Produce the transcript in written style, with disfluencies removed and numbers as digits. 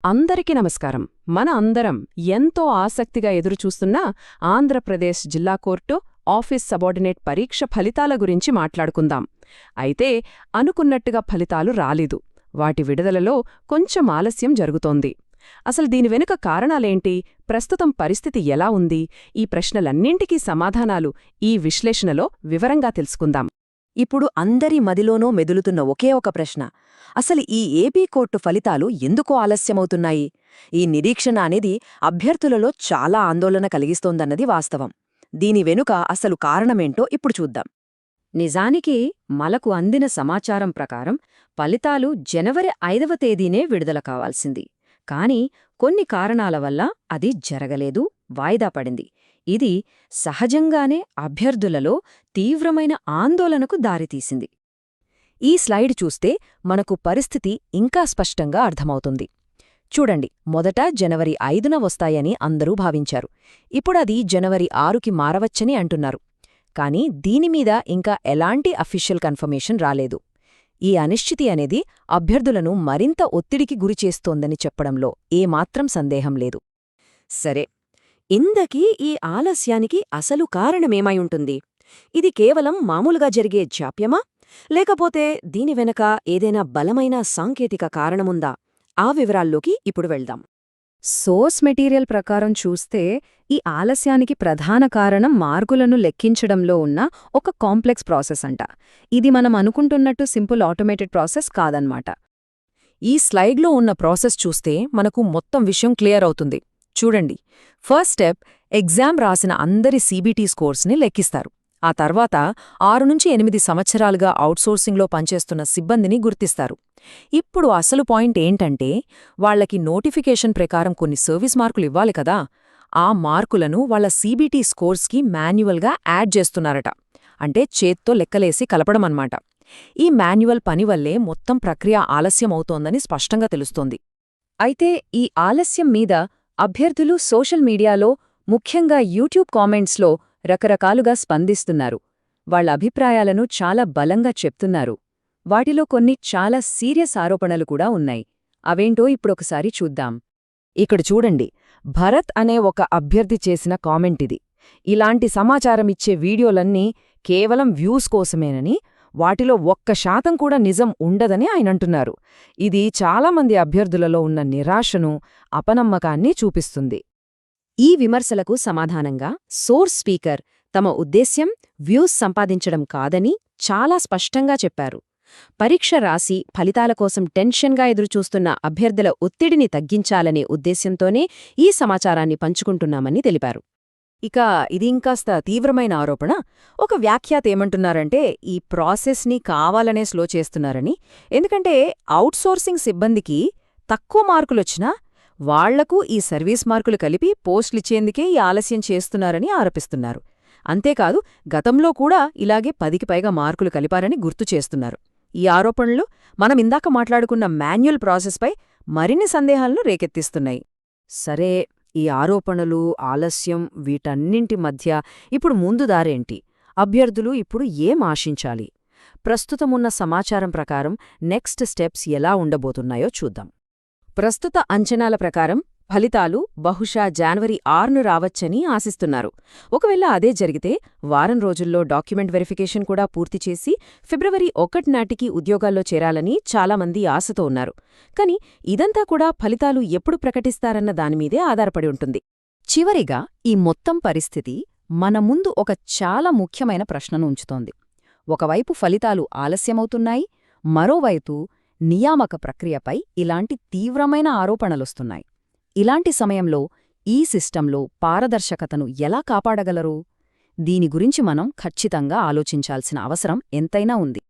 అందరికీ నమస్కారం. మన అందరం ఎంతో ఆసక్తిగా ఎదురుచూస్తున్న ఆంధ్రప్రదేశ్ జిల్లా కోర్టు ఆఫీస్ సబార్డినేట్ పరీక్ష ఫలితాల గురించి మాట్లాడుకుందాం. అయితే అనుకున్నట్టుగా ఫలితాలు రాలేదు. వాటి విడుదలలో కొంచెం ఆలస్యం జరుగుతోంది. అసలు దీని వెనుక కారణాలేంటి, ప్రస్తుతం పరిస్థితి ఎలా ఉంది, ఈ ప్రశ్నలన్నింటికీ సమాధానాలు ఈ విశ్లేషణలో వివరంగా తెలుసుకుందాం. ఇప్పుడు అందరి మదిలోనూ మెదులుతున్న ఒకే ఒక ప్రశ్న, అసలు ఈ ఏపీ కోర్టు ఫలితాలు ఎందుకు ఆలస్యమవుతున్నాయి? ఈ నిరీక్షణ అనేది అభ్యర్థులలో చాలా ఆందోళన కలిగిస్తోందన్నది వాస్తవం. దీని వెనుక అసలు కారణమేంటో ఇప్పుడు చూద్దాం. నిజానికి మనకు అందిన సమాచారం ప్రకారం ఫలితాలు జనవరి 5వ తేదీనే విడుదల కావాల్సింది. కాని కొన్ని కారణాల వల్ల అది జరగలేదు, వాయిదా పడింది. ఇది సహజంగానే అభ్యర్థులలో తీవ్రమైన ఆందోళనకు దారితీసింది. ఈ స్లైడ్ చూస్తే మనకు పరిస్థితి ఇంకా స్పష్టంగా అర్థమవుతుంది. చూడండి, మొదట జనవరి 5న వస్తాయని అందరూ భావించారు. ఇప్పుడది జనవరి 6కి మారవచ్చని అంటున్నారు. కానీ దీనిమీద ఇంకా ఎలాంటి అఫీషియల్ కన్ఫర్మేషన్ రాలేదు. ఈ అనిశ్చితి అనేది అభ్యర్థులను మరింత ఒత్తిడికి గురిచేస్తోందని చెప్పడంలో ఏమాత్రం సందేహం లేదు. సరే, ఇందకీ ఈ ఆలస్యానికి అసలు కారణమేమై ఉంటుంది? ఇది కేవలం మామూలుగా జరిగే జాప్యమా, లేకపోతే దీని వెనక ఏదైనా బలమైన సాంకేతిక కారణముందా? ఆ వివరాల్లోకి ఇప్పుడు వెళ్దాం. సోర్స్ మెటీరియల్ ప్రకారం చూస్తే ఈ ఆలస్యానికి ప్రధాన కారణం మార్కులను లెక్కించడంలో ఉన్న ఒక కాంప్లెక్స్ ప్రాసెస్ అంట. ఇది మనం అనుకుంటున్నట్టు సింపుల్ ఆటోమేటెడ్ ప్రాసెస్ కాదన్మాట. ఈ స్లైడ్లో ఉన్న ప్రాసెస్ చూస్తే మనకు మొత్తం విషయం క్లియర్ అవుతుంది. చూడండి, ఫస్ట్ స్టెప్, ఎగ్జామ్ రాసిన అందరి సీబీటీ స్కోర్స్ని లెక్కిస్తారు. ఆ తర్వాత 6-8 సంవత్సరాలుగా అవుట్సోర్సింగ్లో పనిచేస్తున్న సిబ్బందిని గుర్తిస్తారు. ఇప్పుడు అసలు పాయింట్ ఏంటంటే, వాళ్లకి నోటిఫికేషన్ ప్రకారం కొన్ని సర్వీస్ మార్కులు ఇవ్వాలి కదా, ఆ మార్కులను వాళ్ల సీబీటీ స్కోర్స్కి మాన్యువల్గా యాడ్ చేస్తున్నారట. అంటే చేత్తో లెక్కలేసి కలపడమన్నమాట. ఈ మాన్యువల్ పనివల్లే మొత్తం ప్రక్రియ ఆలస్యమవుతోందని స్పష్టంగా తెలుస్తోంది. అయితే ఈ ఆలస్యం మీద అభ్యర్థులు సోషల్ మీడియాలో, ముఖ్యంగా యూట్యూబ్ కామెంట్స్లో రకరకాలుగా స్పందిస్తున్నారు. వాళ్ల అభిప్రాయాలను చాలా బలంగా చెప్తున్నారు. వాటిలో కొన్ని చాలా సీరియస్ ఆరోపణలు కూడా ఉన్నాయి. అవేంటో ఇప్పుడొకసారి చూద్దాం. ఇక్కడ చూడండి, భరత్ అనే ఒక అభ్యర్థి చేసిన కామెంటిది. ఇలాంటి సమాచారమిచ్చే వీడియోలన్నీ కేవలం వ్యూస్ కోసమేనని, వాటిలో 1% కూడా నిజం ఉండదని ఆయనంటున్నారు. ఇది చాలామంది అభ్యర్థులలో ఉన్న నిరాశను, అపనమ్మకాన్ని చూపిస్తుంది. ఈ విమర్శలకు సమాధానంగా సోర్స్ స్పీకర్ తమ ఉద్దేశ్యం వ్యూస్ సంపాదించడం కాదని చాలా స్పష్టంగా చెప్పారు. పరీక్ష రాసి ఫలితాల కోసం టెన్షన్గా ఎదురుచూస్తున్న అభ్యర్థుల ఒత్తిడిని తగ్గించాలనే ఉద్దేశ్యంతోనే ఈ సమాచారాన్ని పంచుకుంటున్నామని తెలిపారు. ఇక ఇది ఇంకాస్త తీవ్రమైన ఆరోపణ. ఒక వ్యాఖ్యాత ఏమంటున్నారంటే, ఈ ప్రాసెస్ని కావాలనే స్లో చేస్తున్నారని. ఎందుకంటే అవుట్సోర్సింగ్ సిబ్బందికి తక్కువ మార్కులొచ్చినా వాళ్లకు ఈ సర్వీస్ మార్కులు కలిపి పోస్టులిచ్చేందుకే ఈ ఆలస్యం చేస్తున్నారని ఆరోపిస్తున్నారు. అంతేకాదు, గతంలో కూడా ఇలాగే 10కి పైగా మార్కులు కలిపారని గుర్తు చేస్తున్నారు. ఈ ఆరోపణలు మనమిందాక మాట్లాడుకున్న మాన్యువల్ ప్రాసెస్పై మరిన్ని సందేహాలను రేకెత్తిస్తున్నాయి. సరే, ఈ ఆరోపణలు, ఆలస్యం, వీటన్నింటి మధ్య ఇప్పుడు ముందు దారేంటి? అభ్యర్థులు ఇప్పుడు ఏం ఆశించాలి? ప్రస్తుతమున్న సమాచారం ప్రకారం నెక్స్ట్ స్టెప్స్ ఎలా ఉండబోతున్నాయో చూద్దాం. ప్రస్తుత అంచనాల ప్రకారం ఫలితాలు బహుశా జనవరి 6ను రావచ్చని ఆశిస్తున్నారు. ఒకవేళ అదే జరిగితే వారం రోజుల్లో డాక్యుమెంట్ వెరిఫికేషన్ కూడా పూర్తి చేసి ఫిబ్రవరి 1 నాటికి ఉద్యోగాల్లో చేరాలని చాలామంది ఆశతో ఉన్నారు. కాని ఇదంతా కూడా ఫలితాలు ఎప్పుడు ప్రకటిస్తారన్న దానిమీదే ఆధారపడి ఉంటుంది. చివరిగా ఈ మొత్తం పరిస్థితి మన ముందు ఒక చాలా ముఖ్యమైన ప్రశ్నను ఉంచుతోంది. ఒకవైపు ఫలితాలు ఆలస్యమవుతున్నాయి, మరోవైపు నియామక ప్రక్రియపై ఇలాంటి తీవ్రమైన ఆరోపణలొస్తున్నాయి. ఇలాంటి సమయంలో ఈ సిస్టంలో పారదర్శకతను ఎలా కాపాడగలరు? దీని గురించి మనం ఖచ్చితంగా ఆలోచించాల్సిన అవసరం ఎంతైనా ఉంది.